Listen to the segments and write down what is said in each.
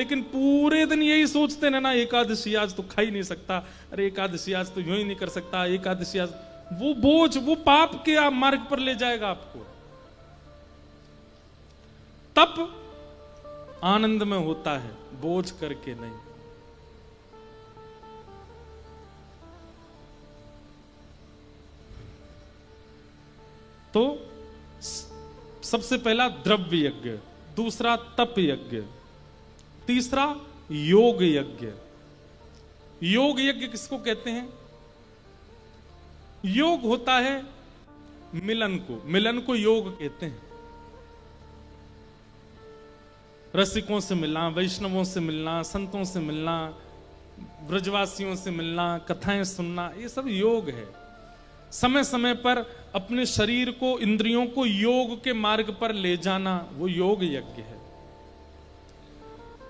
लेकिन पूरे दिन यही सोचते ना एकादशी आज तो खा ही नहीं सकता, अरे एकादशी आज तो यूं ही नहीं कर सकता, एकादशी आज, वो बोझ, वो पाप के आप मार्ग पर ले जाएगा आपको। तप आनंद में होता है, बोझ करके नहीं। तो सबसे पहला द्रव्य यज्ञ, दूसरा तप यज्ञ, तीसरा योग यज्ञ। योग यज्ञ किसको कहते हैं? योग होता है मिलन को, मिलन को योग कहते हैं। रसिकों से मिलना, वैष्णवों से मिलना, संतों से मिलना, ब्रजवासियों से मिलना, कथाएं सुनना, ये सब योग है। समय समय पर अपने शरीर को, इंद्रियों को योग के मार्ग पर ले जाना, वो योग यज्ञ है।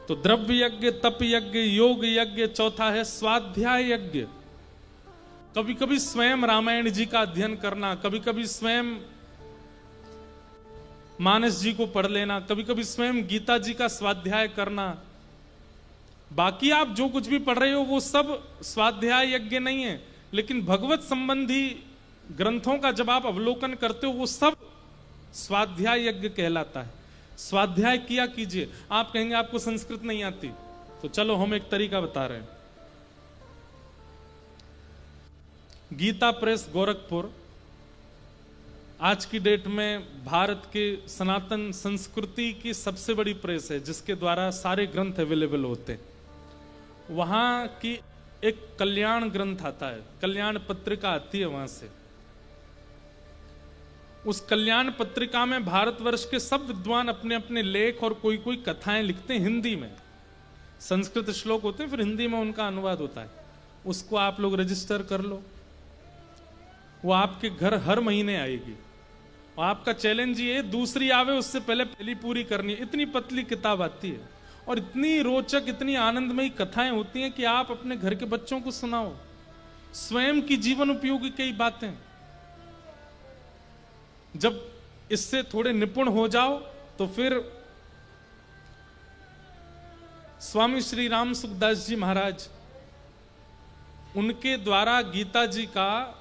तो द्रव्य यज्ञ, तप यज्ञ, योग यज्ञ। चौथा है स्वाध्याय यज्ञ। कभी कभी स्वयं रामायण जी का अध्ययन करना, कभी कभी स्वयं मानस जी को पढ़ लेना, कभी कभी स्वयं गीता जी का स्वाध्याय करना। बाकी आप जो कुछ भी पढ़ रहे हो वो सब स्वाध्याय यज्ञ नहीं है, लेकिन भगवत संबंधी ग्रंथों का जब आप अवलोकन करते हो वो सब स्वाध्याय यज्ञ कहलाता है। स्वाध्याय किया कीजिए। आप कहेंगे आपको संस्कृत नहीं आती, तो चलो हम एक तरीका बता रहे हैं। गीता प्रेस गोरखपुर आज की डेट में भारत के सनातन संस्कृति की सबसे बड़ी प्रेस है, जिसके द्वारा सारे ग्रंथ अवेलेबल होते हैं। वहां की एक कल्याण ग्रंथ आता है, कल्याण पत्रिका आती है वहां से। उस कल्याण पत्रिका में भारतवर्ष के सब विद्वान अपने अपने लेख और कोई कोई कथाएं लिखते हैं हिंदी में। संस्कृत श्लोक होते हैं, फिर हिंदी में उनका अनुवाद होता है। उसको आप लोग रजिस्टर कर लो, वो आपके घर हर महीने आएगी। और आपका चैलेंज ये, दूसरी आवे उससे पहले पहली पूरी करनी है। इतनी पतली किताब आती है और इतनी रोचक, इतनी आनंदमयी कथाएं होती हैं कि आप अपने घर के बच्चों को सुनाओ। स्वयं की जीवन उपयोगी कई बातें। जब इससे थोड़े निपुण हो जाओ तो फिर स्वामी श्री राम सुखदास जी महाराज, उनके द्वारा गीता जी का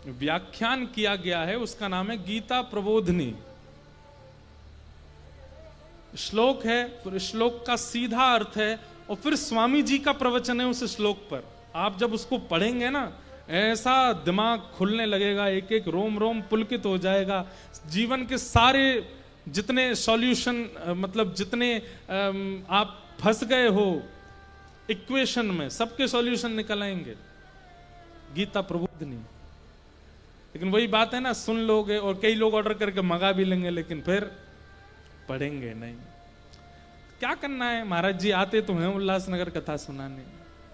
व्याख्यान किया गया है, उसका नाम है गीता प्रबोधिनी। श्लोक है, फिर श्लोक का सीधा अर्थ है, और फिर स्वामी जी का प्रवचन है उस श्लोक पर। आप जब उसको पढ़ेंगे ना, ऐसा दिमाग खुलने लगेगा, एक एक रोम रोम पुलकित हो जाएगा। जीवन के सारे जितने सॉल्यूशन, मतलब जितने आप फंस गए हो इक्वेशन में, सबके सॉल्यूशन निकल आएंगे। गीता प्रबोधिनी। लेकिन वही बात है ना, सुन लोगे और कई लोग ऑर्डर करके मंगा भी लेंगे, लेकिन फिर पढ़ेंगे नहीं। क्या करना है? महाराज जी आते तो हैं उल्लासनगर कथा सुनाने,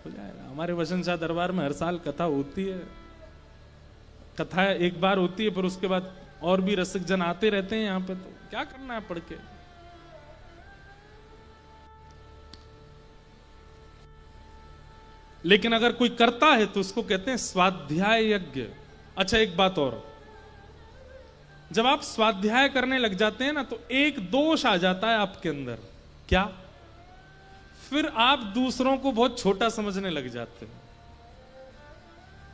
हो जाएगा। हमारे वसंत शाह दरबार में हर साल कथा होती है। कथा एक बार होती है, पर उसके बाद और भी रसिक जन आते रहते हैं यहाँ पे, तो क्या करना है पढ़ के। लेकिन अगर कोई करता है तो उसको कहते हैं स्वाध्याय यज्ञ। अच्छा, एक बात और, जब आप स्वाध्याय करने लग जाते हैं ना, तो एक दोष आ जाता है आपके अंदर। क्या? फिर आप दूसरों को बहुत छोटा समझने लग जाते हैं।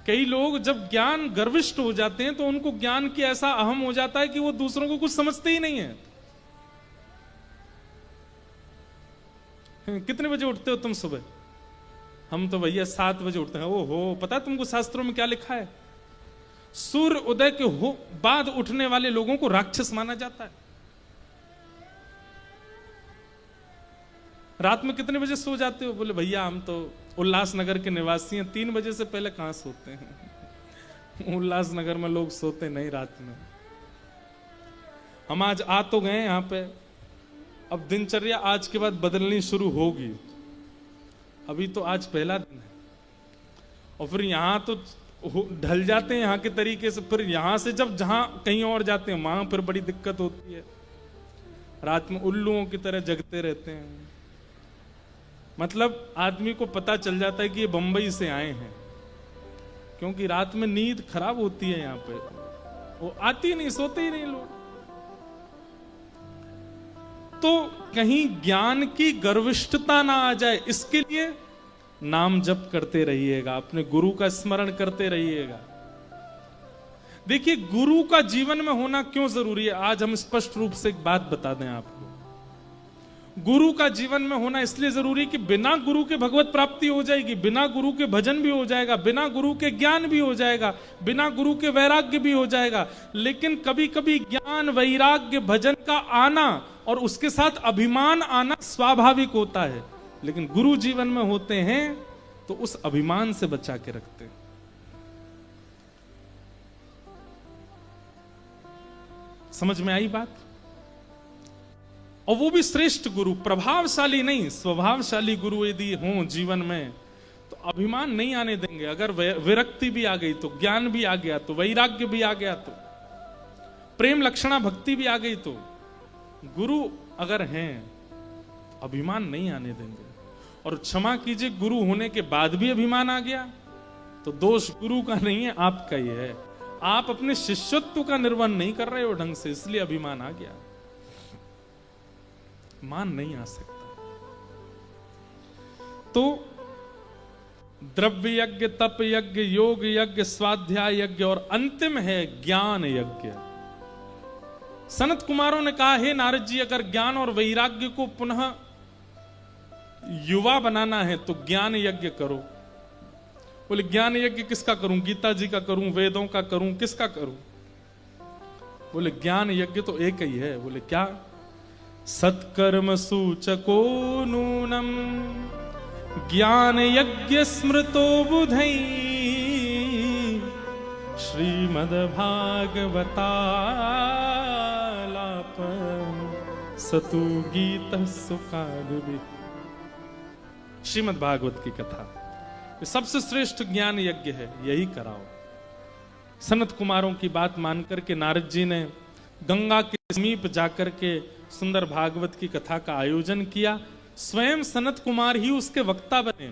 कई लोग जब ज्ञान गर्विष्ठ हो जाते हैं तो उनको ज्ञान की ऐसा अहम हो जाता है कि वो दूसरों को कुछ समझते ही नहीं है। कितने बजे उठते हो तुम सुबह? हम तो भैया 7 बजे उठते हैं। ओहो, पता है तुमको शास्त्रों में क्या लिखा है? सूर्य उदय के बाद उठने वाले लोगों को राक्षस माना जाता है। रात में कितने बजे सो जाते हो? बोले भैया हम तो उल्लासनगर के निवासी हैं, 3 बजे से पहले कहां सोते हैं। उल्लासनगर में लोग सोते नहीं रात में। हम आज आ तो गए यहाँ पे, अब दिनचर्या आज के बाद बदलनी शुरू होगी। अभी तो आज पहला दिन है, और फिर यहाँ तो ढल जाते हैं यहाँ के तरीके से। फिर यहाँ से जब जहां कहीं और जाते हैं वहां फिर बड़ी दिक्कत होती है। रात में उल्लुओं की तरह जगते रहते हैं। मतलब आदमी को पता चल जाता है कि ये बंबई से आए हैं, क्योंकि रात में नींद खराब होती है यहाँ पे। वो आती नहीं, सोते ही नहीं लोग। तो कहीं ज्ञान की गर्विष्ठता ना आ जाए, इसके लिए नाम जप करते रहिएगा, अपने गुरु का स्मरण करते रहिएगा। देखिए, गुरु का जीवन में होना क्यों जरूरी है, आज हम स्पष्ट रूप से एक बात बता दें आपको। गुरु का जीवन में होना इसलिए जरूरी कि बिना गुरु के भगवत प्राप्ति हो जाएगी, बिना गुरु के भजन भी हो जाएगा, बिना गुरु के ज्ञान भी हो जाएगा, बिना गुरु के वैराग्य भी हो जाएगा। लेकिन कभी कभी ज्ञान, वैराग्य, भजन का आना और उसके साथ अभिमान आना स्वाभाविक होता है, लेकिन गुरु जीवन में होते हैं तो उस अभिमान से बचा के रखते हैं। समझ में आई बात? और वो भी श्रेष्ठ गुरु, प्रभावशाली नहीं, स्वभावशाली गुरु यदि हो जीवन में तो अभिमान नहीं आने देंगे। अगर विरक्ति भी आ गई तो, ज्ञान भी आ गया तो, वैराग्य भी आ गया तो, प्रेम लक्षणा भक्ति भी आ गई तो, गुरु अगर हैं अभिमान नहीं आने देंगे। और क्षमा कीजिए, गुरु होने के बाद भी अभिमान आ गया तो दोष गुरु का नहीं है, आपका ही है। आप अपने शिष्यत्व का निर्वहन नहीं कर रहे हो ढंग से, इसलिए अभिमान आ गया। मान नहीं आ सकता। तो द्रव्य यज्ञ, तप यज्ञ, योग यज्ञ, स्वाध्याय यज्ञ और अंतिम है ज्ञान यज्ञ। सनत कुमारों ने कहा, हे नारद जी, अगर ज्ञान और वैराग्य को पुनः युवा बनाना है तो ज्ञान यज्ञ करो। बोले, ज्ञान यज्ञ किसका करूं? गीता जी का करूं, वेदों का करूं, किसका करूं? बोले, ज्ञान यज्ञ तो एक ही है। बोले, क्या? सत्कर्म सूचको नूनम ज्ञान यज्ञ स्मृतो बुधै श्रीमद् भागवतालाप सतु गीत सुकादि। श्रीमद् भागवत की कथा सबसे श्रेष्ठ ज्ञान यज्ञ है, यही कराओ। सनत कुमारों की बात मानकर के नारद जी ने गंगा के समीप जाकर के सुंदर भागवत की कथा का आयोजन किया। स्वयं सनत कुमार ही उसके वक्ता बने।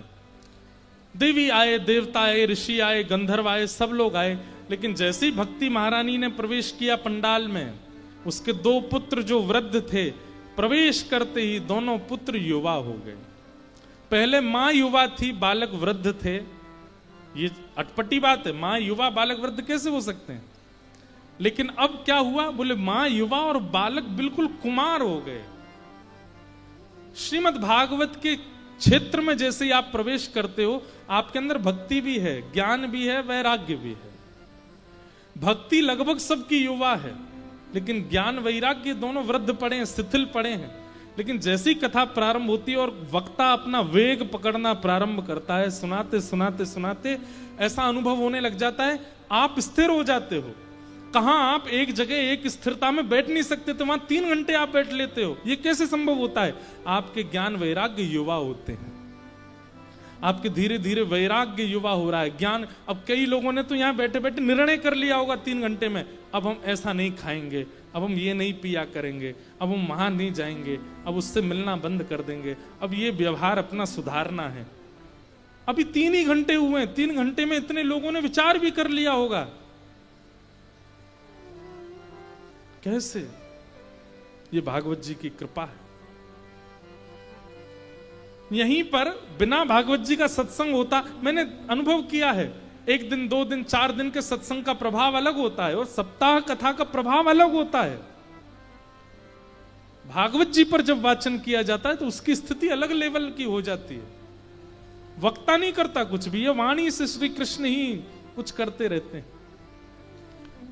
देवी आए, देवता आए, ऋषि आए, गंधर्व आए, सब लोग आए। लेकिन जैसे ही भक्ति महारानी ने प्रवेश किया पंडाल में, उसके दो पुत्र जो वृद्ध थे, प्रवेश करते ही दोनों पुत्र युवा हो गए। पहले मां युवा थी, बालक वृद्ध थे। ये अटपटी बात है, मां युवा बालक वृद्ध कैसे हो सकते हैं? लेकिन अब क्या हुआ? बोले, मां युवा और बालक बिल्कुल कुमार हो गए। श्रीमद् भागवत के क्षेत्र में जैसे ही आप प्रवेश करते हो, आपके अंदर भक्ति भी है, ज्ञान भी है, वैराग्य भी है। भक्ति लगभग सबकी युवा है, लेकिन ज्ञान वैराग्य दोनों वृद्ध पड़े हैं, शिथिल पड़े हैं। लेकिन जैसी कथा प्रारंभ होती है और वक्ता अपना वेग पकड़ना प्रारंभ करता है, सुनाते सुनाते सुनाते ऐसा अनुभव होने लग जाता है, आप स्थिर हो जाते हो। कहां आप एक जगह एक स्थिरता में बैठ नहीं सकते, तो वहां 3 घंटे आप बैठ लेते हो। ये कैसे संभव होता है? आपके ज्ञान वैराग्य युवा होते हैं, आपके धीरे धीरे वैराग्य युवा हो रहा है। ज्ञान, अब कई लोगों ने तो यहां बैठे बैठे निर्णय कर लिया होगा 3 घंटे में, अब हम ऐसा नहीं खाएंगे, अब हम ये नहीं पिया करेंगे, अब हम वहां नहीं जाएंगे, अब उससे मिलना बंद कर देंगे, अब ये व्यवहार अपना सुधारना है। अभी 3 ही घंटे हुए, 3 घंटे में इतने लोगों ने विचार भी कर लिया होगा। कैसे? ये भागवत जी की कृपा है। यहीं पर बिना भागवत जी का सत्संग होता, मैंने अनुभव किया है, 1 दिन 2 दिन 4 दिन के सत्संग का प्रभाव अलग होता है और सप्ताह कथा का प्रभाव अलग होता है। भागवत जी पर जब वाचन किया जाता है तो उसकी स्थिति अलग लेवल की हो जाती है। वक्ता नहीं करता कुछ भी, ये वाणी से श्री कृष्ण ही कुछ करते रहते हैं।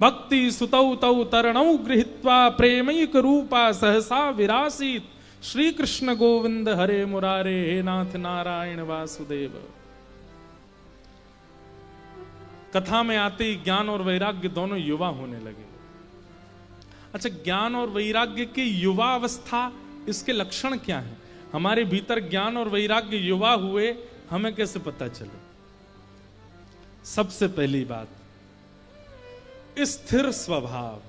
भक्ति सुतौ तौ तरणौ गृहीत्वा प्रेमैक रूपा सहसा विरासीत श्री कृष्ण गोविंद हरे मुरारे हे नाथ नारायण वासुदेव। कथा में आते ही ज्ञान और वैराग्य दोनों युवा होने लगे। अच्छा, ज्ञान और वैराग्य की युवा अवस्था, इसके लक्षण क्या हैं? हमारे भीतर ज्ञान और वैराग्य युवा हुए, हमें कैसे पता चले? सबसे पहली बात, स्थिर स्वभाव।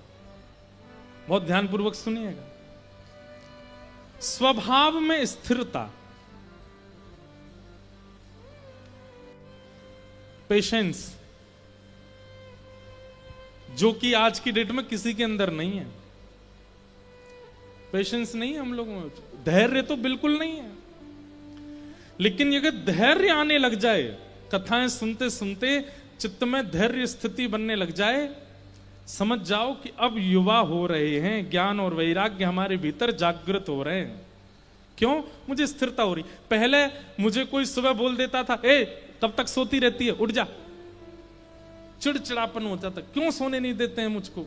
बहुत ध्यानपूर्वक सुनिएगा। स्वभाव में स्थिरता, पेशेंस, जो कि आज की डेट में किसी के अंदर नहीं है। पेशेंस नहीं है हम लोगों में, धैर्य तो बिल्कुल नहीं है। लेकिन अगर धैर्य आने लग जाए, कथाएं सुनते सुनते चित्त में धैर्य स्थिति बनने लग जाए, समझ जाओ कि अब युवा हो रहे हैं, ज्ञान और वैराग्य हमारे भीतर जागृत हो रहे हैं। क्यों? मुझे स्थिरता हो रही। पहले मुझे कोई सुबह बोल देता था, ए कब तक सोती रहती है, उठ जा, चिड़चिड़ापन होता था, क्यों सोने नहीं देते हैं मुझको।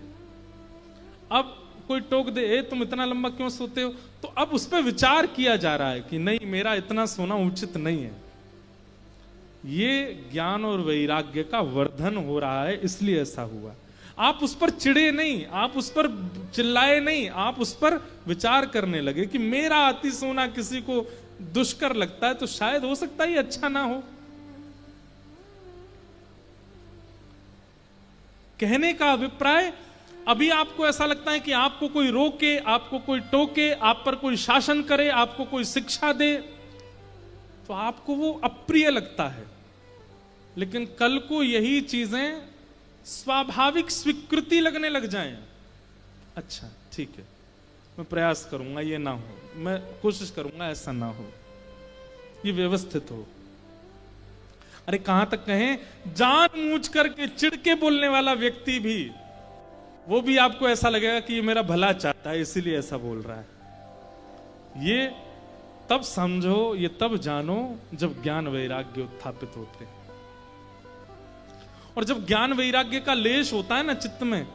अब कोई टोक दे, ए तुम इतना लंबा क्यों सोते हो, तो अब उस पर विचार किया जा रहा है कि नहीं, मेरा इतना सोना उचित नहीं है। ये ज्ञान और वैराग्य का वर्धन हो रहा है, इसलिए ऐसा हुआ। आप उस पर चिढ़े नहीं, आप उस पर चिल्लाए नहीं, आप उस पर विचार करने लगे कि मेरा अति सोना किसी को दुष्कर लगता है, तो शायद हो सकता है ये अच्छा ना हो। कहने का अभिप्राय, अभी आपको ऐसा लगता है कि आपको कोई रोके, आपको कोई टोके, आप पर कोई शासन करे, आपको कोई शिक्षा दे, तो आपको वो अप्रिय लगता है। लेकिन कल को यही चीजें स्वाभाविक स्वीकृति लगने लग जाएं, अच्छा ठीक है, मैं प्रयास करूंगा ये ना हो, मैं कोशिश करूंगा ऐसा ना हो, ये व्यवस्थित हो। अरे कहां तक कहें, जानबूझ करके चिढ़ के बोलने वाला व्यक्ति भी, वो भी आपको ऐसा लगेगा कि ये मेरा भला चाहता है इसीलिए ऐसा बोल रहा है। ये तब समझो, ये तब जानो जब ज्ञान वैराग्य उत्थापित होते हैं। और जब ज्ञान वैराग्य का लेश होता है ना चित्त में,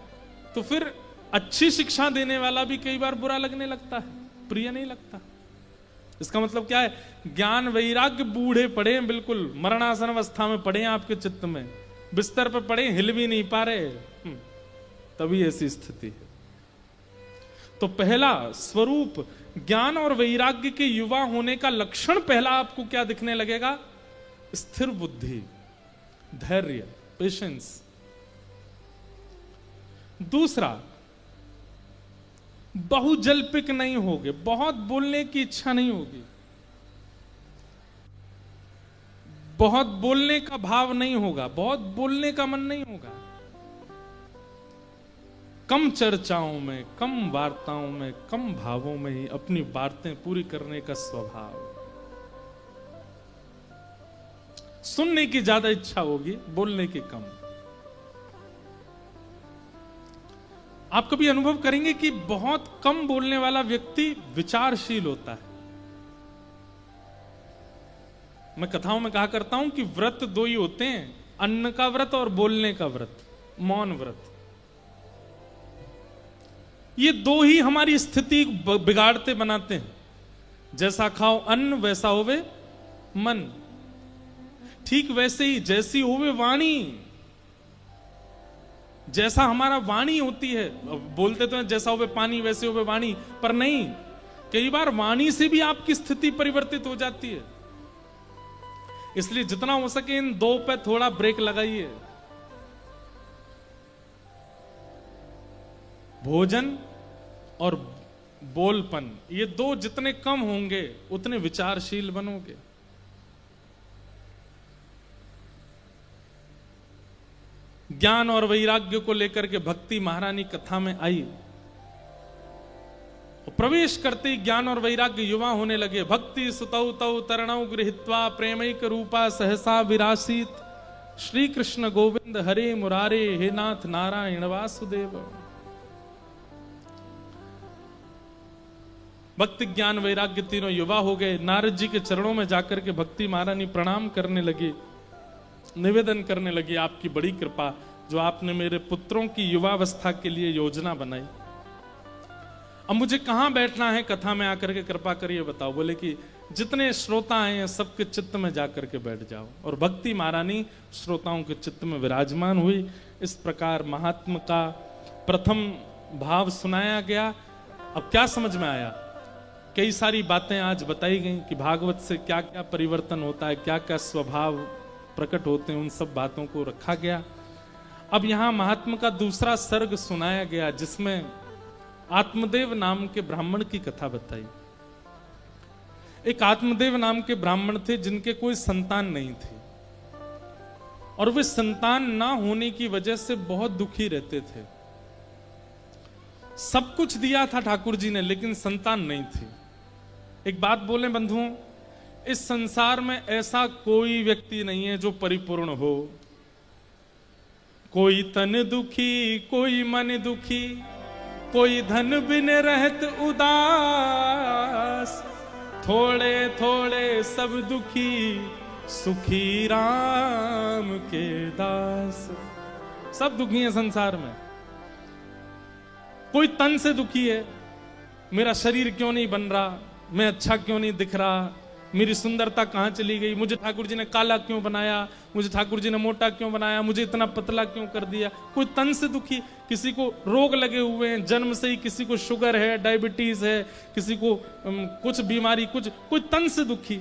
तो फिर अच्छी शिक्षा देने वाला भी कई बार बुरा लगने लगता है, प्रिय नहीं लगता। इसका मतलब क्या है? ज्ञान वैराग्य बूढ़े पड़े हैं, बिल्कुल मरणासन अवस्था में पड़े हैं आपके चित्त में, बिस्तर पर पड़े, हिल भी नहीं पा रहे, तभी ऐसी स्थिति है। तो पहला स्वरूप ज्ञान और वैराग्य के युवा होने का लक्षण पहला आपको क्या दिखने लगेगा? स्थिर बुद्धि, धैर्य, पेशेंस। दूसरा, बहुजल्पिक नहीं होगे, बहुत बोलने की इच्छा नहीं होगी, बहुत बोलने का भाव नहीं होगा, बहुत बोलने का मन नहीं होगा। कम चर्चाओं में, कम वार्ताओं में, कम भावों में ही अपनी बातें पूरी करने का स्वभाव। सुनने की ज्यादा इच्छा होगी, बोलने की कम। आप कभी अनुभव करेंगे कि बहुत कम बोलने वाला व्यक्ति विचारशील होता है। मैं कथाओं में कहा करता हूं कि व्रत दो ही होते हैं, अन्न का व्रत और बोलने का व्रत, मौन व्रत। ये दो ही हमारी स्थिति बिगाड़ते बनाते हैं। जैसा खाओ अन्न वैसा होवे मन, ठीक वैसे ही जैसी होवे वाणी, जैसा हमारा वाणी होती है। बोलते तो हैं जैसा होवे पानी वैसे होवे वाणी, पर नहीं, कई बार वाणी से भी आपकी स्थिति परिवर्तित हो जाती है। इसलिए जितना हो सके इन दो पे थोड़ा ब्रेक लगाइए। भोजन और बोलपन, ये दो जितने कम होंगे उतने विचारशील बनोगे। ज्ञान और वैराग्य को लेकर के भक्ति महारानी कथा में आई, प्रवेश करते ही ज्ञान और वैराग्य युवा होने लगे। भक्ति सुतौ तौ तरणौ गृहीत्वा प्रेमैक रूपा सहसा विरासित, श्री कृष्ण गोविंद हरे मुरारे, हे नाथ नारायण वासुदेव। भक्ति ज्ञान वैराग्य तीनों युवा हो गए। नारद जी के चरणों में जाकर के भक्ति महारानी प्रणाम करने लगी, निवेदन करने लगी, आपकी बड़ी कृपा जो आपने मेरे पुत्रों की युवावस्था के लिए योजना बनाई। अब मुझे कहां बैठना है कथा में आकर के, कृपा करिए बताओ। बोले कि जितने श्रोता हैं सबके चित्त में जाकर के बैठ जाओ। और भक्ति महारानी श्रोताओं के चित्त में विराजमान हुई। इस प्रकार महात्मा का प्रथम भाव सुनाया गया। अब क्या समझ में आया? कई सारी बातें आज बताई गई कि भागवत से क्या क्या परिवर्तन होता है, क्या क्या स्वभाव प्रकट होते हैं, उन सब बातों को रखा गया। अब यहां महात्मा का दूसरा सर्ग सुनाया गया, जिसमें आत्मदेव नाम के ब्राह्मण की कथा बताई। एक आत्मदेव नाम के ब्राह्मण थे जिनके कोई संतान नहीं थी, और वे संतान ना होने की वजह से बहुत दुखी रहते थे। सब कुछ दिया था ठाकुर जी ने, लेकिन संतान नहीं थी। एक बात बोले बंधुओं, इस संसार में ऐसा कोई व्यक्ति नहीं है जो परिपूर्ण हो। कोई तन दुखी, कोई मन दुखी, कोई धन बिन रहत उदास, थोड़े थोड़े सब दुखी, सुखी राम के दास। सब दुखी हैं संसार में। कोई तन से दुखी है, मेरा शरीर क्यों नहीं बन रहा, मैं अच्छा क्यों नहीं दिख रहा, मेरी सुंदरता कहां चली गई, मुझे ठाकुर जी ने काला क्यों बनाया, मुझे ठाकुर जी ने मोटा क्यों बनाया, मुझे इतना पतला क्यों कर दिया। कोई तन से दुखी, किसी को रोग लगे हुए हैं जन्म से ही, किसी को शुगर है, डायबिटीज है, किसी को कुछ बीमारी, कोई तन से दुखी।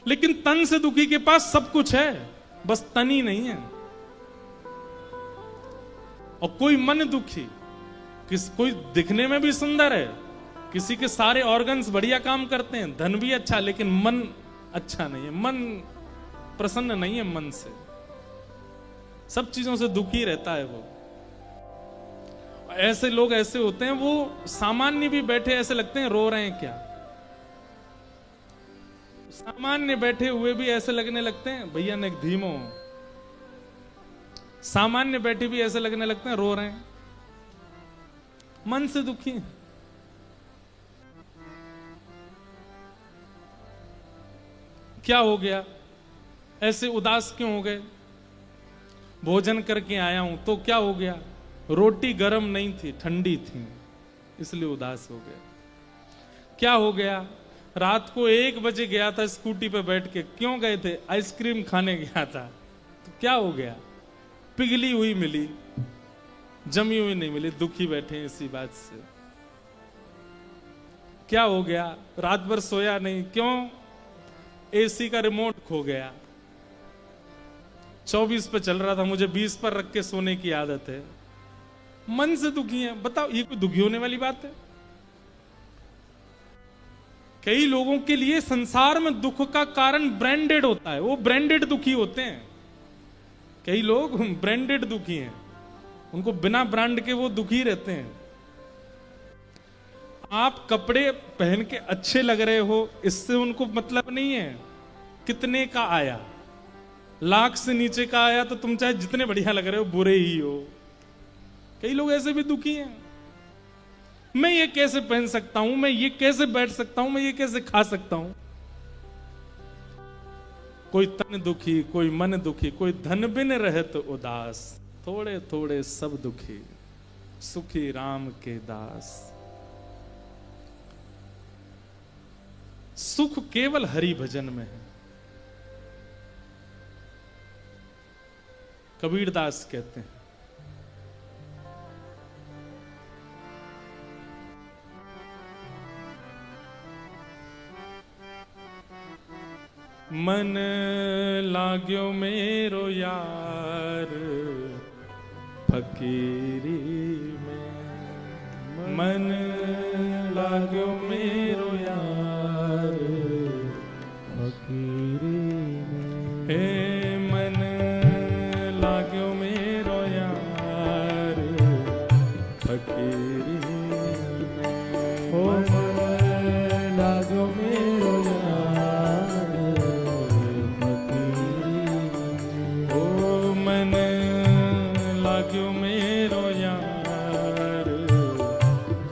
लेकिन तन से दुखी के पास सब कुछ है, बस तन ही नहीं है। और कोई मन दुखी, कोई दिखने में भी सुंदर है, किसी के सारे ऑर्गन्स बढ़िया काम करते हैं, धन भी अच्छा, लेकिन मन अच्छा नहीं है, मन प्रसन्न नहीं है, मन से सब चीजों से दुखी रहता है वो। ऐसे लोग ऐसे होते हैं, वो सामान्य भी बैठे ऐसे लगते हैं रो रहे हैं क्या, सामान्य बैठे हुए भी ऐसे लगने लगते हैं भैया ने धीमो, सामान्य बैठे भी ऐसे लगने लगते हैं रो रहे हैं, मन से दुखी हैं। क्या हो गया, ऐसे उदास क्यों हो गए? भोजन करके आया हूं तो क्या हो गया, रोटी गर्म नहीं थी, ठंडी थी, इसलिए उदास हो गया। क्या हो गया, रात को 1 बजे गया था स्कूटी पे बैठ के, क्यों गए थे, आइसक्रीम खाने गया था, तो क्या हो गया, पिघली हुई मिली, जमी हुई नहीं मिली, दुखी बैठे हैं इसी बात से। क्या हो गया, रात भर सोया नहीं, क्यों, एसी का रिमोट खो गया, 24 पे चल रहा था, मुझे 20 पर रख के सोने की आदत है, मन से दुखी है। बताओ ये कोई दुखी होने वाली बात है? कई लोगों के लिए संसार में दुख का कारण ब्रांडेड होता है, वो ब्रांडेड दुखी होते हैं। कई लोग ब्रांडेड दुखी हैं, उनको बिना ब्रांड के वो दुखी रहते हैं। आप कपड़े पहन के अच्छे लग रहे हो, इससे उनको मतलब नहीं है कितने का आया, लाख से नीचे का आया तो तुम चाहे जितने बढ़िया लग रहे हो बुरे ही हो। कई लोग ऐसे भी दुखी हैं, मैं ये कैसे पहन सकता हूं, मैं ये कैसे बैठ सकता हूं, मैं ये कैसे खा सकता हूं। कोई तन दुखी, कोई मन दुखी, कोई धन बिन रहत उदास, थोड़े थोड़े सब दुखी, सुखी राम के दास। सुख केवल हरि भजन में है। कबीरदास कहते हैं, मन लाग्यो मेरो यार फकीरी में, मन लाग्यो मेरो यार फकीरी में, हे मन लाग्यो मेरो यार फकीरी में, ओ मन लाग्यो मेरो यार फकीरी में, ओ मन लाग्यो मेरो यार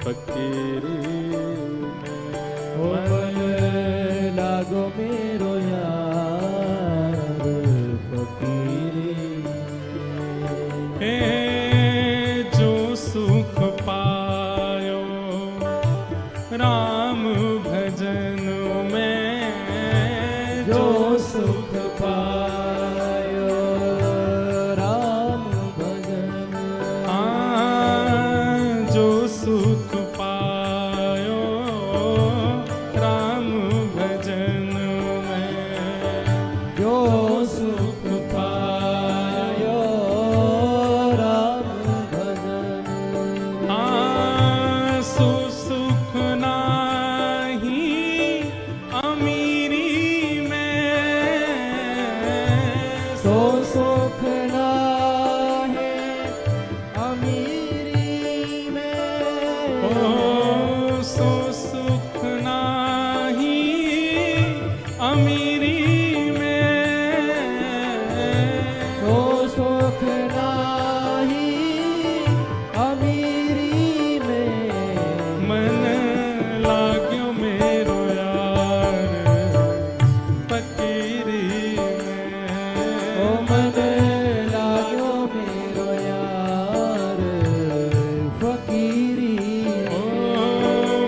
फकीरी में, ओ मन लागो मेरो यार फकीरी में। जो सुख पायो राम भजन में, जो सुख पायो राम भजन, जो सुख पायो राम भजन में, जो सुख पायो राम भजन, सो सुख नाही अमीरी में, सो सुख नाही अमीरी अमीरी में, तो सुख नाही अमीरी में, मन लाग्यो मेरो यार फकीरी में। ओ मन लाग्यो मेरो यार फकीरी ओ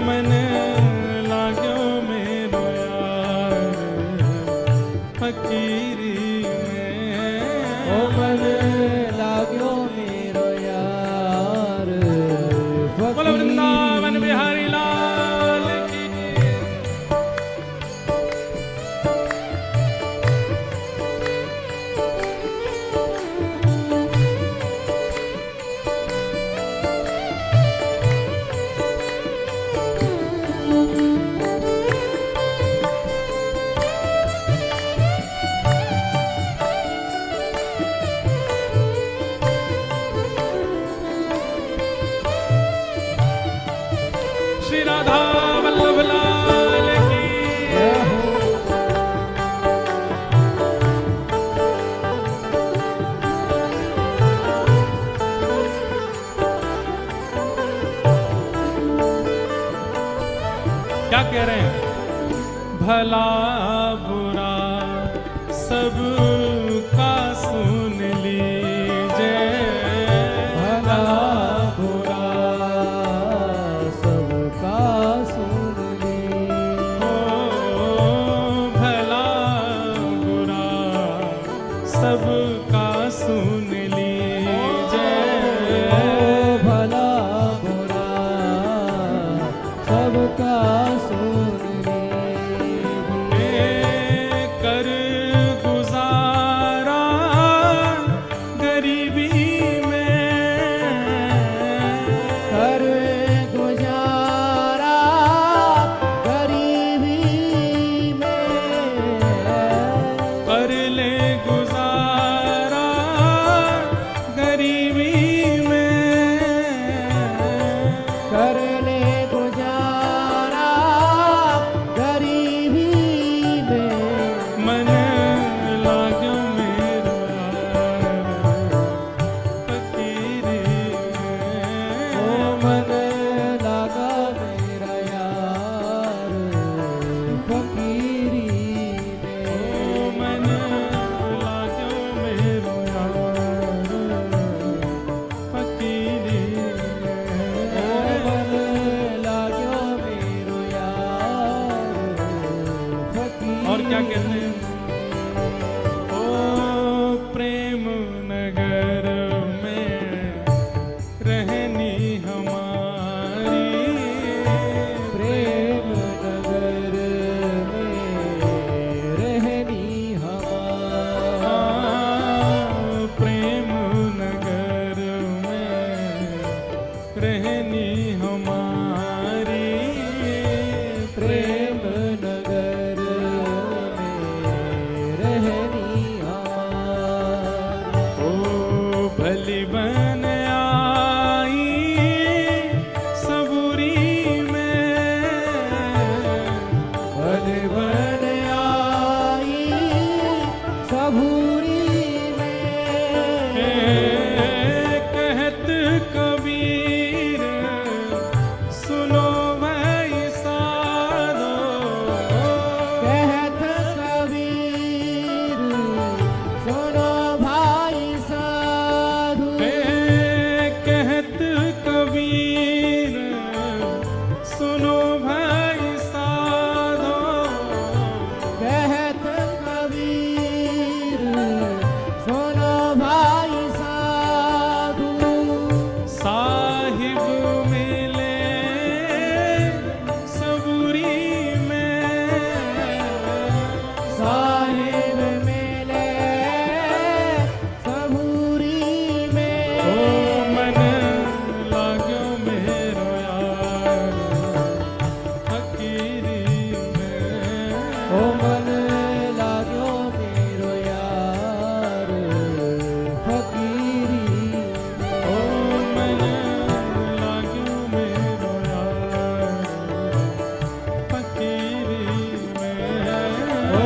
मन लाग्यो मेरो यार फकीरी में। ओ मन लाग्यो मेरो यार बोलो फकीरी। वृंदावन बिहारी लाल की। श्री राधा वल्लभ लाल की। क्या कह रहे हैं? भला बुरा सबका सुन लीजिए, भला बुरा सबका सुन लीजिए, ओ भला बुरा सबका सुन लीजिए। ओ भला बुरा सबका सुन लीजिए। कर गुजारा गरीबी में, कर गुजारा गरीबी में, कर ले गुजारा गरीबी में। कर ले गुजारा गरीबी में, मन लाग्यो मेरो यार फकीरी ओ में। मन लागा मेरा यार फकीरी ओ में। मन लाग्यो मेरो यार फकीरी ओ में। मन लाग्यो मेरो यार फकीरी। और क्या कहते हैं? ओ प्रेम नगर में रहनी हमारी, प्रेम नगर में रहनी हमारी, हाँ, प्रेम नगर में रहनी हमारी। प्रेम नगर में रहनी हमारी। ओ भली बन आई सबूरी में, भले बन आई सबूरी में, कहत कबीर सुनो भाई साधो। कहत कबीर सुनो भाई साधु। कहत कबीर सुनो भाई साधो। कहत कबीर सुनो भाई साधु। साहिब मिले सबूरी में, साहिब मिले सबूरी में, ओ मन लाग्यो मेरो यार फकीरी में। ओ मन लाग्यो मेरो यार फकीरी में। ओ मन लाग्यो मेरो यार फकीरी में। ओ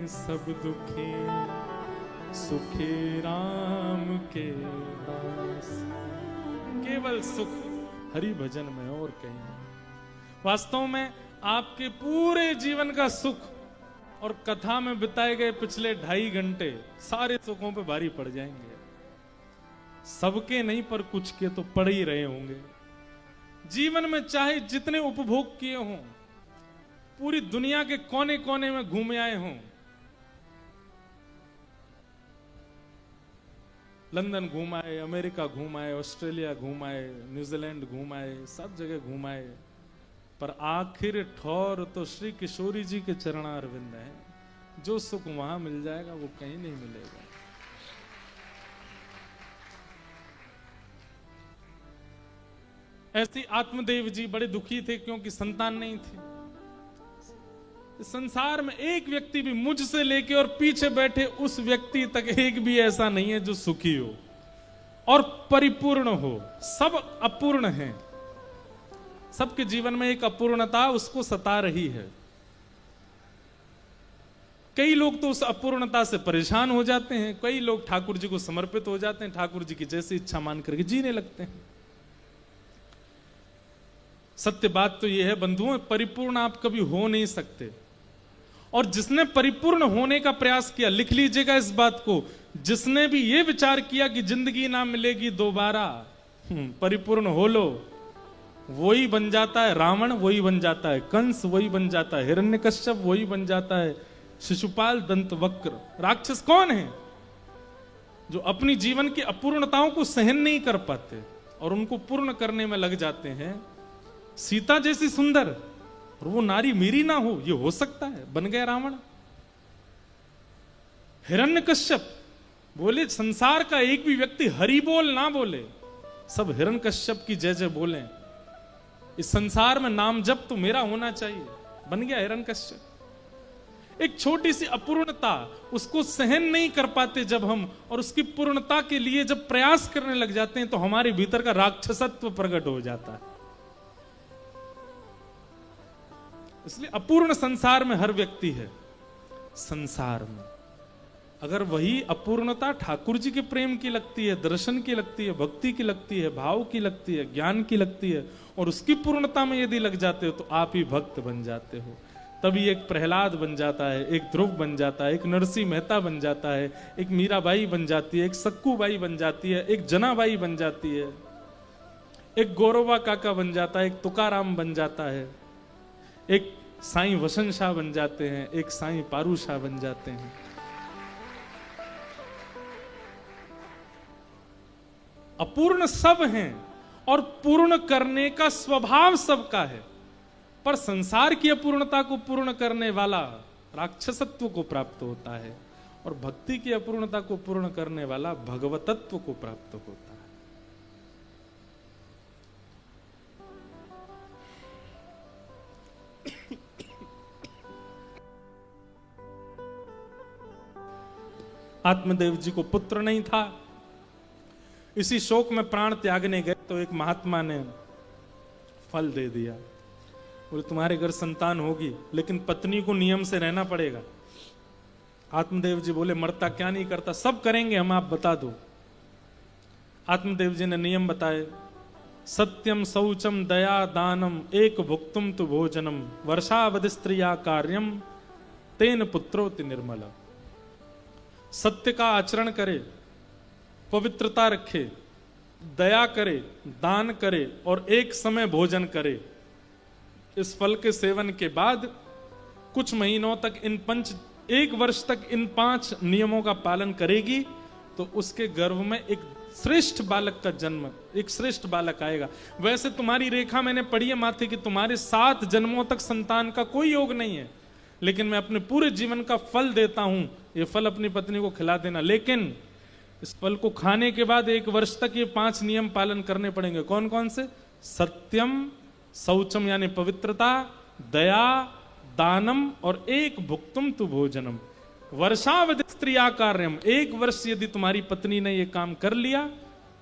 सब दुखी सुखी राम के दास। केवल सुख हरि भजन में और कहीं नहीं। वास्तव में आपके पूरे जीवन का सुख और कथा में बिताए गए पिछले 2.5 घंटे सारे सुखों पे भारी पड़ जाएंगे। सबके नहीं पर कुछ के तो पड़ ही रहे होंगे। जीवन में चाहे जितने उपभोग किए हों, पूरी दुनिया के कोने कोने में घूमे आए हों, लंदन घूम आए, अमेरिका घूम आए, ऑस्ट्रेलिया घूम आए, न्यूजीलैंड घूम आए, सब जगह घूम आए, पर आखिर ठौर तो श्री किशोरी जी के चरणारविंद है। जो सुख वहां मिल जाएगा वो कहीं नहीं मिलेगा। ऐसे आत्मदेव जी बड़े दुखी थे क्योंकि संतान नहीं थी। इस संसार में एक व्यक्ति भी, मुझसे लेके और पीछे बैठे उस व्यक्ति तक, एक भी ऐसा नहीं है जो सुखी हो और परिपूर्ण हो। सब अपूर्ण हैं। सबके जीवन में एक अपूर्णता उसको सता रही है। कई लोग तो उस अपूर्णता से परेशान हो जाते हैं, कई लोग ठाकुर जी को समर्पित हो जाते हैं, ठाकुर जी की जैसी इच्छा मान करके जीने लगते हैं। सत्य बात तो यह है बंधुओं, परिपूर्ण आप कभी हो नहीं सकते। और जिसने परिपूर्ण होने का प्रयास किया, लिख लीजिएगा इस बात को, जिसने भी यह विचार किया कि जिंदगी ना मिलेगी दोबारा, परिपूर्ण हो लो, वही बन जाता है रावण, वही बन जाता है कंस, वही बन जाता है हिरण्यकश्यप, वही बन जाता है शिशुपाल, दंतवक्र। राक्षस कौन है? जो अपनी जीवन की अपूर्णताओं को सहन नहीं कर पाते और उनको पूर्ण करने में लग जाते हैं। सीता जैसी सुंदर और वो नारी मेरी ना हो, ये हो सकता है? बन गया रावण। हिरण्यकश्यप बोले संसार का एक भी व्यक्ति हरि बोल ना बोले, सब हिरण्यकश्यप की जय जय बोले। इस संसार में नाम जप तो मेरा होना चाहिए, बन गया हिरण्यकश्यप। एक छोटी सी अपूर्णता, उसको सहन नहीं कर पाते जब हम, और उसकी पूर्णता के लिए जब प्रयास करने लग जाते हैं तो हमारे भीतर का राक्षसत्व प्रकट हो जाता है। इसलिए अपूर्ण संसार में हर व्यक्ति है। संसार में अगर वही अपूर्णता ठाकुर जी के प्रेम की लगती है, दर्शन की लगती है, भक्ति की लगती है, भाव की लगती है, ज्ञान की लगती है, और उसकी पूर्णता में यदि लग जाते हो तो आप ही भक्त बन जाते हो। तभी एक प्रहलाद बन जाता है, एक ध्रुव बन जाता है, एक नरसिंह मेहता बन जाता है, एक मीराबाई बन जाती है, एक सक्कूबाई बन जाती है, एक जनाबाई बन जाती है, एक गौरवा काका बन जाता है, एक तुकाराम बन जाता है, एक साईं वसन शाह बन जाते हैं, एक साईं पारू शाह बन जाते हैं। अपूर्ण सब हैं और पूर्ण करने का स्वभाव सबका है, पर संसार की अपूर्णता को पूर्ण करने वाला राक्षसत्व को प्राप्त होता है और भक्ति की अपूर्णता को पूर्ण करने वाला भगवतत्व को प्राप्त होता है। आत्मदेव जी को पुत्र नहीं था। इसी शोक में प्राण त्यागने गए तो एक महात्मा ने फल दे दिया। बोले तुम्हारे घर संतान होगी लेकिन पत्नी को नियम से रहना पड़ेगा। आत्मदेव जी बोले मरता क्या नहीं करता, सब करेंगे हम, आप बता दो। आत्मदेव जी ने नियम बताए, सत्यम शौचम दया दानम एक भुक्तुम तु भोजनम वर्षावधि स्त्रिया कार्यम तेन पुत्रोति निर्मल। सत्य का आचरण करे, पवित्रता रखे, दया करे, दान करे और एक समय भोजन करे। इस फल के सेवन के बाद कुछ महीनों तक एक वर्ष तक इन 5 नियमों का पालन करेगी तो उसके गर्भ में एक श्रेष्ठ बालक का जन्म, एक श्रेष्ठ बालक आएगा। वैसे तुम्हारी रेखा मैंने पढ़ी है माथे कि तुम्हारे 7 जन्मों तक संतान का कोई योग नहीं है, लेकिन मैं अपने पूरे जीवन का फल देता हूं, ये फल अपनी पत्नी को खिला देना। लेकिन इस फल को खाने के बाद 1 वर्ष तक ये 5 नियम पालन करने पड़ेंगे। कौन कौन से? सत्यम, शौचम यानी पवित्रता, दया, दानम और एक भुक्तुम तु भोजनम। वर्षावधि स्त्रिया कार्यम, 1 वर्ष यदि तुम्हारी पत्नी ने यह काम कर लिया,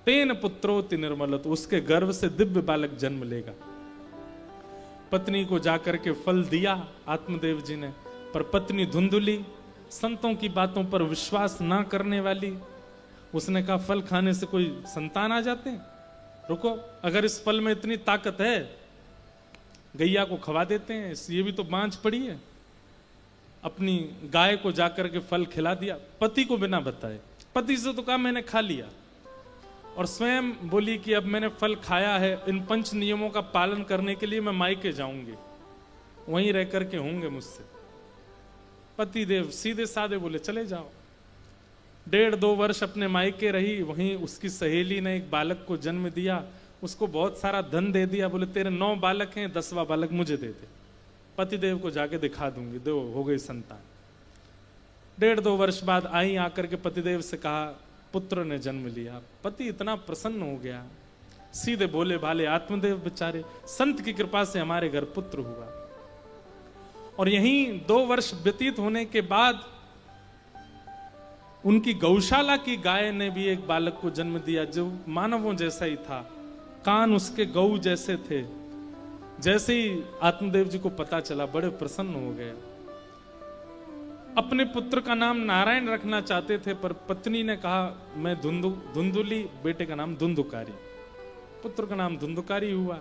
तेन पुत्रोति निर्मल, तो उसके गर्भ से दिव्य बालक जन्म लेगा। पत्नी को जाकर के फल दिया आत्मदेव जी ने, पर पत्नी धुंधुली, संतों की बातों पर विश्वास ना करने वाली। उसने कहा फल खाने से कोई संतान आ जाते हैं? रुको, अगर इस फल में इतनी ताकत है, गैया को खवा देते हैं, ये भी तो बांझ पड़ी है। अपनी गाय को जाकर के फल खिला दिया, पति को बिना बताए। पति से तो कहा मैंने खा लिया, और स्वयं बोली कि अब मैंने फल खाया है, इन 5 नियमों का पालन करने के लिए मैं मायके जाऊंगी, वहीं रह करके होंगे मुझसे। पति देव सीधे साधे बोले चले जाओ। 1.5-2 वर्ष अपने मायके रही, वहीं उसकी सहेली ने एक बालक को जन्म दिया, उसको बहुत सारा धन दे दिया, बोले तेरे 9 बालक हैं, 10वां बालक मुझे दे दे, पतिदेव को जाके दिखा दूंगी, दो हो गई संतान। 1.5-2 वर्ष बाद आई, आकर के पतिदेव से कहा पुत्र ने जन्म लिया। पति इतना प्रसन्न हो गया, सीधे बोले भाले आत्मदेव बेचारे, संत की कृपा से हमारे घर पुत्र हुआ। और यहीं 2 वर्ष व्यतीत होने के बाद उनकी गौशाला की गाय ने भी एक बालक को जन्म दिया, जो मानवों जैसा ही था, कान उसके गऊ जैसे थे। जैसे ही आत्मदेव जी को पता चला, बड़े प्रसन्न हो गए। अपने पुत्र का नाम नारायण रखना चाहते थे, पर पत्नी ने कहा मैं धुंधुली, बेटे का नाम धुंधुकारी, पुत्र का नाम धुंधुकारी हुआ।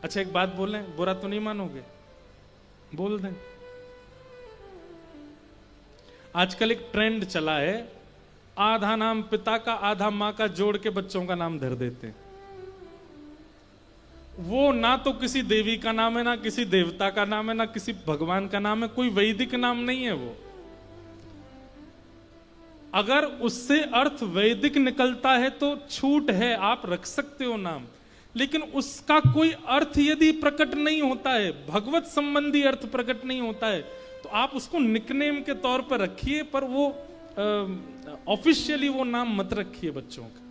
अच्छा एक बात बोलें, बुरा तो नहीं मानोगे? बोल दें। आजकल एक ट्रेंड चला है, आधा नाम पिता का आधा मां का जोड़ के बच्चों का नाम धर देते हैं। वो ना तो किसी देवी का नाम है, ना किसी देवता का नाम है, ना किसी भगवान का नाम है, कोई वैदिक नाम नहीं है वो। अगर उससे अर्थ वैदिक निकलता है तो छूट है, आप रख सकते हो नाम, लेकिन उसका कोई अर्थ यदि प्रकट नहीं होता है, भगवत संबंधी अर्थ प्रकट नहीं होता है, तो आप उसको निकनेम के तौर पर रखिए, पर वो ऑफिशियली वो नाम मत रखिए बच्चों का।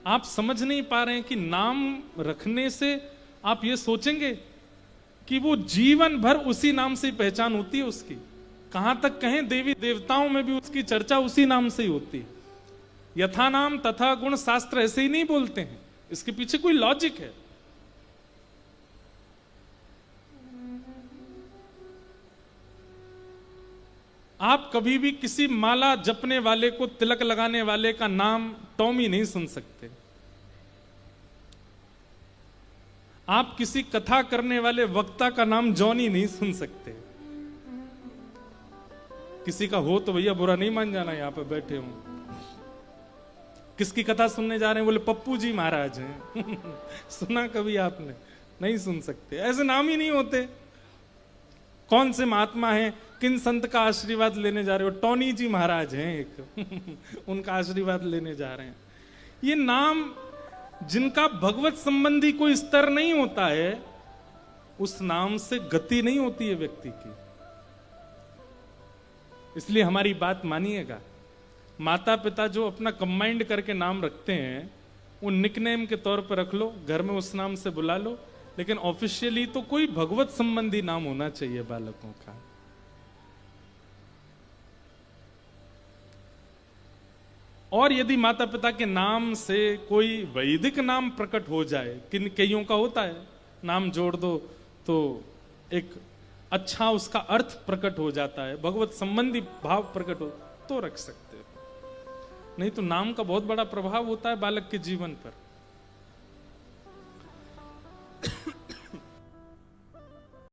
आप समझ नहीं पा रहे हैं कि नाम रखने से आप ये सोचेंगे कि वो जीवन भर उसी नाम से पहचान होती है उसकी। कहां तक कहें, देवी देवताओं में भी उसकी चर्चा उसी नाम से ही होती है। यथा नाम तथा गुण, शास्त्र ऐसे ही नहीं बोलते हैं, इसके पीछे कोई लॉजिक है। आप कभी भी किसी माला जपने वाले को, तिलक लगाने वाले का नाम टॉमी नहीं सुन सकते। आप किसी कथा करने वाले वक्ता का नाम जॉनी नहीं सुन सकते। किसी का हो तो भैया बुरा नहीं मान जाना, यहां पे बैठे हूं। किसकी कथा सुनने जा रहे हैं? बोले पप्पू जी महाराज हैं। सुना कभी आपने? नहीं सुन सकते, ऐसे नाम ही नहीं होते। कौन से महात्मा हैं, किन संत का आशीर्वाद लेने जा रहे हो? टॉनी जी महाराज हैं एक, उनका आशीर्वाद लेने जा रहे हैं। ये नाम जिनका भगवत संबंधी कोई स्तर नहीं होता है, उस नाम से गति नहीं होती है व्यक्ति की। इसलिए हमारी बात मानिएगा, माता पिता जो अपना कंबाइंड करके नाम रखते हैं, वो निकनेम के तौर पर रख लो, घर में उस नाम से बुला लो, लेकिन ऑफिशियली तो कोई भगवत संबंधी नाम होना चाहिए बालकों का। और यदि माता पिता के नाम से कोई वैदिक नाम प्रकट हो जाए, किन कईयों का होता है, नाम जोड़ दो तो एक अच्छा उसका अर्थ प्रकट हो जाता है, भगवत संबंधी भाव प्रकट हो, तो रख सकते हो। नहीं तो नाम का बहुत बड़ा प्रभाव होता है बालक के जीवन पर।